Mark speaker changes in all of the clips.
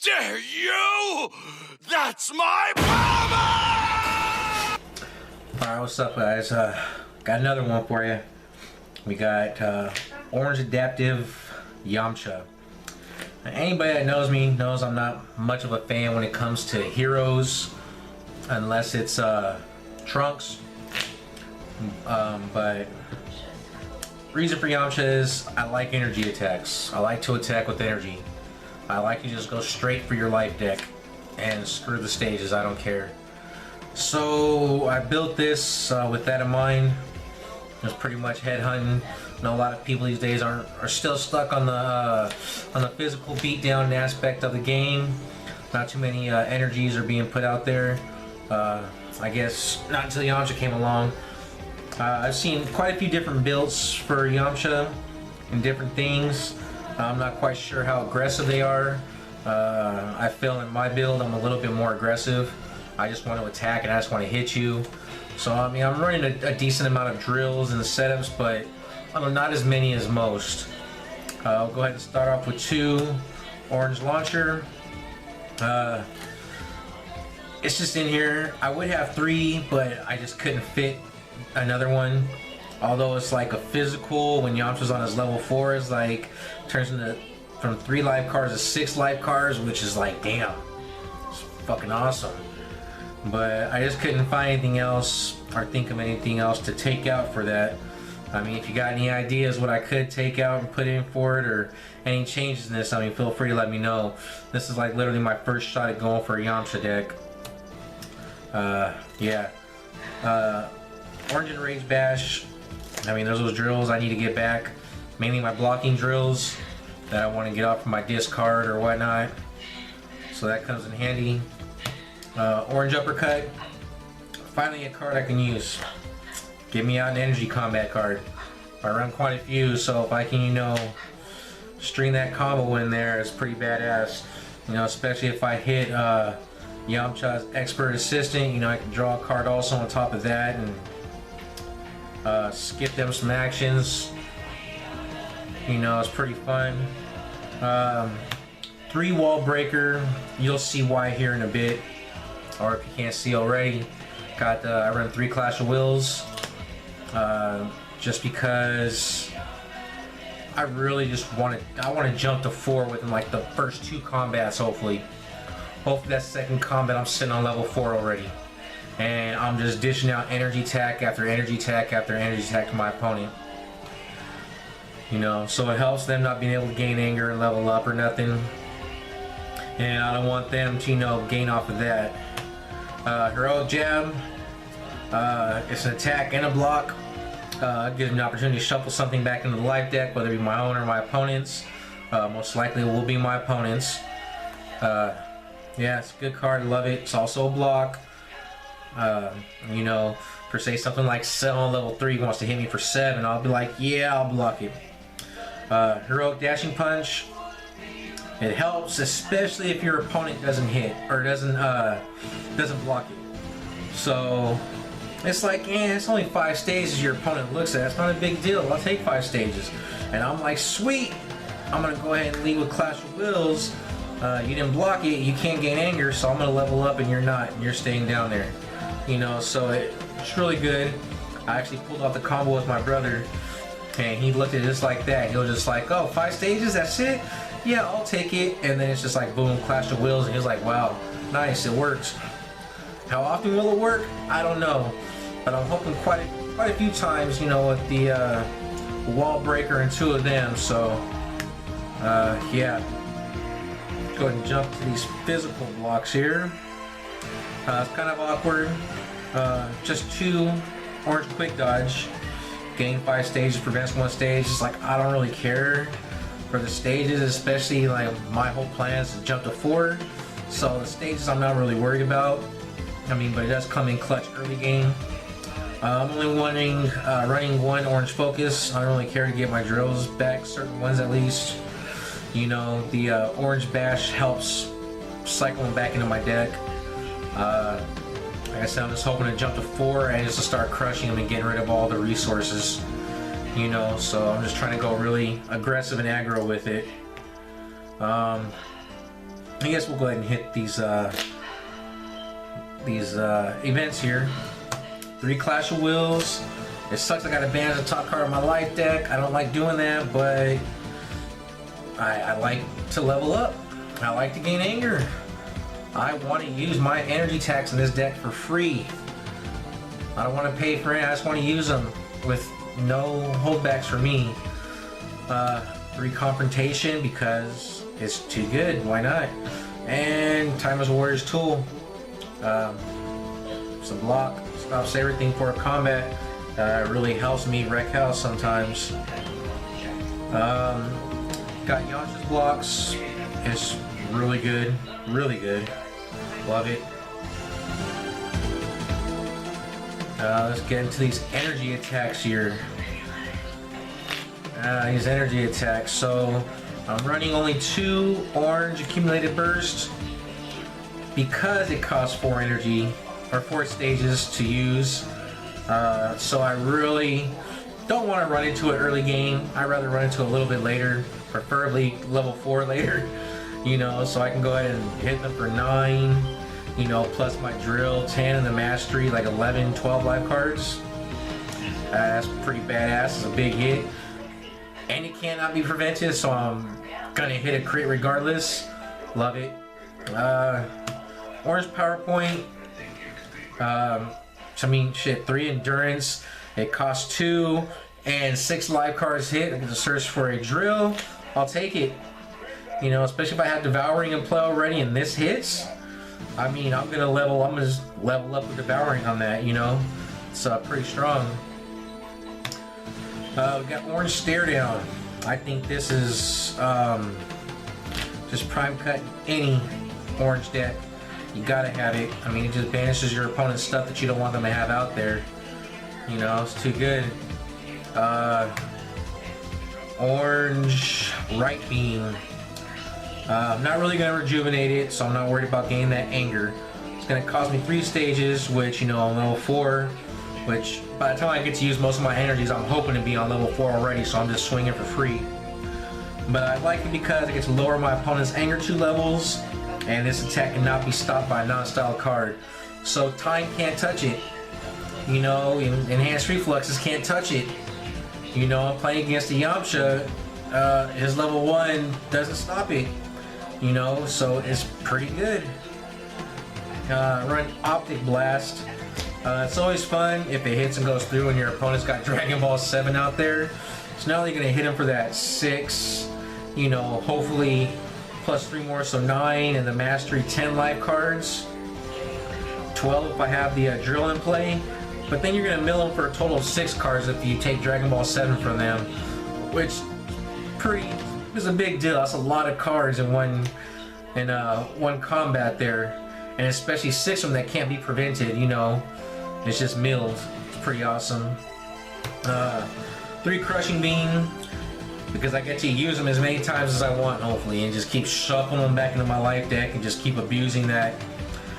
Speaker 1: dare you? That's my mama!
Speaker 2: Alright, what's up guys? Got another one for you. We got Orange Adaptive Yamcha. Now, anybody that knows me knows I'm not much of a fan when it comes to heroes, unless it's Trunks. But reason for Yamcha is I like energy attacks. I like to attack with energy. I like to just go straight for your life deck and screw the stages. I don't care. So I built this with that in mind. It was pretty much headhunting. I know a lot of people these days are still stuck on the physical beatdown aspect of the game. Not too many energies are being put out there. I guess not until Yamcha came along. I've seen quite a few different builds for Yamcha and different things. I'm not quite sure how aggressive they are. I feel in my build I'm a little bit more aggressive. I just want to attack and I just want to hit you. So I mean I'm running a decent amount of drills and setups, but I don't know, not as many as most. I'll go ahead and start off with 2 orange launcher. It's just in here. I would have 3, but I just couldn't fit another one. Although it's like a physical, when Yamcha's on his level 4, it's like turns into from 3 life cards to 6 life cards, which is like damn, it's fucking awesome. But I just couldn't find anything else or think of anything else to take out for that. I mean, if you got any ideas what I could take out and put in for it, or any changes in this, I mean, feel free to let me know. This is like literally my first shot at going for a Yamcha deck. Yeah. Orange and Rage Bash. I mean, those drills I need to get back. Mainly my blocking drills that I want to get off of my discard or whatnot. So that comes in handy. Orange Uppercut. Finally a card I can use. Get me out an energy combat card. I run quite a few, so if I can, you know, string that combo in there, it's pretty badass. You know, especially if I hit Yamcha's Expert Assistant, you know, I can draw a card also on top of that and skip them some actions. You know, it's pretty fun. 3 Wall Breaker. You'll see why here in a bit, or if you can't see already. Got I run 3 Clash of Wills. Just because I really just want to jump to 4 within like the first 2 combats. Hopefully that second combat I'm sitting on level 4 already, and I'm just dishing out energy attack after energy attack after energy attack to my opponent. You know, so it helps them not being able to gain anger and level up or nothing, and I don't want them to, you know, gain off of that. Heroic Jab. It's an attack and a block. Gives me an opportunity to shuffle something back into the life deck, whether it be my own or my opponent's. Most likely it will be my opponent's. Yeah, it's a good card. I love it. It's also a block. You know, per se, something like 7 on level 3 wants to hit me for 7, I'll be like, yeah, I'll block it. Heroic Dashing Punch. It helps, especially if your opponent doesn't hit or doesn't block it. So it's like, yeah, it's only 5 stages your opponent looks at. It's not a big deal. I'll take 5 stages. And I'm like, sweet. I'm gonna go ahead and lead with Clash of Wills. You didn't block it. You can't gain anger, so I'm gonna level up, and you're not. And you're staying down there. You know, so it's really good. I actually pulled off the combo with my brother, and he looked at it just like that. He was just like, oh, 5 stages, that's it? Yeah, I'll take it. And then it's just like, boom, Clash of Wills, and he was like, wow, nice, it works. How often will it work? I don't know, but I'm hoping quite a few times, you know, with the Wall Breaker and 2 of them. So, yeah. Go ahead and jump to these physical blocks here. It's kind of awkward. Just 2 orange quick dodge. Gain 5 stages, prevents 1 stage. It's like, I don't really care for the stages, especially like my whole plan is to jump to 4. So the stages I'm not really worried about. I mean, but it does come in clutch early game. I'm only running 1 orange focus. I don't really care to get my drills back, certain ones at least. You know, the orange bash helps cycle them back into my deck. Like I said, I'm just hoping to jump to 4 and just to start crushing them and getting rid of all the resources. You know, so I'm just trying to go really aggressive and aggro with it. I guess we'll go ahead and hit these events here. 3 Clash of Wills. It sucks I gotta ban the top card of my life deck. I don't like doing that, but I like to level up. I like to gain anger. I want to use my energy tax in this deck for free. I don't want to pay for it. I just want to use them with no holdbacks for me. 3 Confrontation because it's too good. Why not? And Time as a Warrior's Tool. Some block. Stops everything for a combat. Really helps me wreck house sometimes. Got Yamcha's blocks. It's really good. Really good. Love it. Let's get into these energy attacks here. These energy attacks. So I'm running only 2 orange accumulated bursts because it costs 4 energy or 4 stages to use. So I really don't want to run into it early game. I'd rather run into it a little bit later, preferably level 4 later, you know, so I can go ahead and hit them for 9, you know, plus my drill, 10 and the mastery, like 11, 12 life cards. That's pretty badass. It's a big hit. And it cannot be prevented, so I'm gonna hit a crit regardless. Love it. Orange PowerPoint. I mean, shit, 3 endurance. It costs 2 and 6 life cards hit. I get to search for a drill. I'll take it. You know, especially if I have Devouring in play already and this hits. I mean, I'm gonna just level up with Devouring on that, you know? It's pretty strong. We got Orange Stare Down. I think this is just prime cut any orange deck. You gotta have it. I mean, it just banishes your opponent's stuff that you don't want them to have out there. You know, it's too good. Orange Right Beam. I'm not really gonna rejuvenate it, so I'm not worried about gaining that anger. It's gonna cost me 3 stages, which, you know, I'm level 4. Which, by the time I get to use most of my energies, I'm hoping to be on level 4 already, so I'm just swinging for free. But I like it because I get to lower my opponent's anger 2 levels, and this attack cannot be stopped by a non-style card. So time can't touch it. You know, enhanced reflexes can't touch it. You know, I'm playing against the Yamcha, his level 1 doesn't stop it. You know, so it's pretty good. Run Optic Blast. It's always fun if it hits and goes through and your opponent's got Dragon Ball 7 out there. So not only going to hit him for that 6, you know, hopefully plus 3 more, so 9, and the Mastery 10 life cards. 12 if I have the drill in play. But then you're going to mill them for a total of 6 cards if you take Dragon Ball 7 from them, which is a big deal. That's a lot of cards in one combat there, and especially 6 of them that can't be prevented. You know, it's just milled. It's pretty awesome. 3 Crushing Beam because I get to use them as many times as I want, hopefully, and just keep shuffling them back into my life deck and just keep abusing that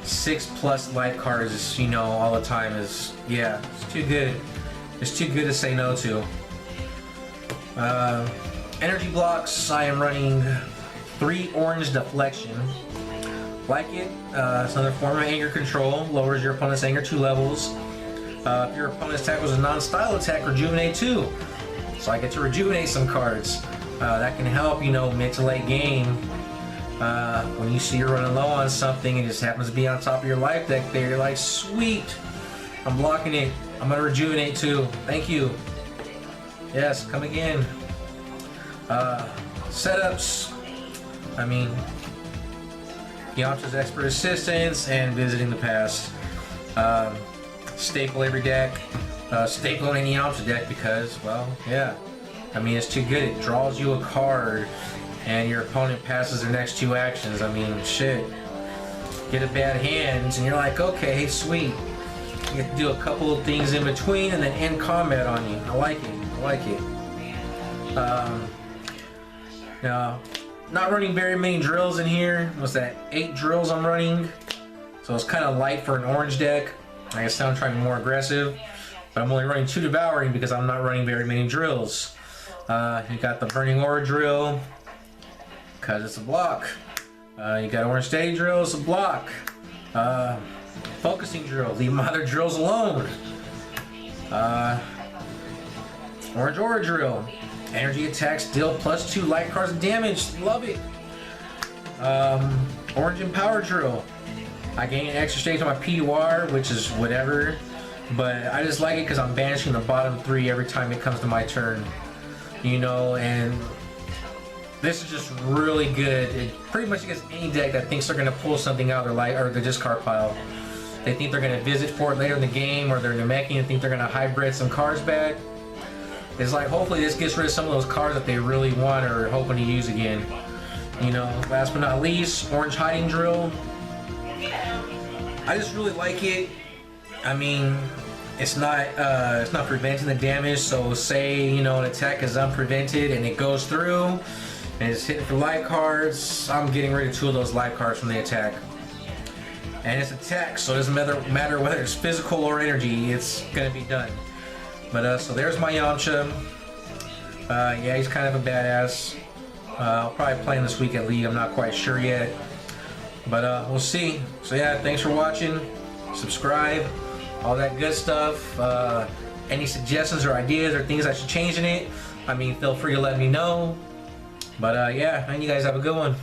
Speaker 2: 6+ life cards, you know, all the time. Is, yeah, it's too good. It's too good to say no to. Energy blocks, I am running 3 Orange Deflection. Like it, it's another form of anger control, lowers your opponent's anger 2 levels. If your opponent's attack was a non-style attack, rejuvenate 2. So I get to rejuvenate some cards. That can help, you know, mid to late game. When you see you're running low on something and it just happens to be on top of your life deck there, you're like, sweet, I'm blocking it. I'm gonna rejuvenate 2. Thank you. Yes, come again. Setups. I mean, Yamcha's Expert Assistance and Visiting the Past. Staple every deck. Staple any Yamcha deck because, well, yeah. I mean, it's too good. It draws you a card and your opponent passes their next 2 actions. I mean, shit. Get a bad hand and you're like, okay, sweet. You get to do a couple of things in between and then end combat on you. I like it. I like it. Now, not running very many drills in here. What's that? 8 drills I'm running. So it's kind of light for an orange deck. I guess I'm trying to be more aggressive. But I'm only running 2 Devouring because I'm not running very many drills. You got the Burning Aura drill because it's a block. You got orange steady drills, a block. Focusing drill, leave my other drills alone. Orange aura drill, energy attacks deal +2 light cards of damage. Love it. Orange empower drill. I gain extra stage on my PUR, which is whatever, but I just like it because I'm banishing the bottom 3 every time it comes to my turn. You know, and this is just really good. It pretty much against any deck that thinks they're gonna pull something out of their discard pile. They think they're gonna visit for it later in the game, or they're Namekian and think they're gonna hybrid some cards back. It's like, hopefully this gets rid of some of those cards that they really want or are hoping to use again. You know, last but not least, orange hiding drill. I just really like it. I mean, it's not preventing the damage. So say, you know, an attack is unprevented and it goes through and it's hitting for light cards, I'm getting rid of 2 of those light cards from the attack. And it's attack, so it doesn't matter whether it's physical or energy, it's gonna be done. But so there's my Yamcha. Yeah, he's kind of a badass. I'll probably play him this week at League, I'm not quite sure yet. But we'll see. So yeah, thanks for watching. Subscribe, all that good stuff. Any suggestions or ideas or things I should change in it, I mean, feel free to let me know. But yeah, and you guys have a good one.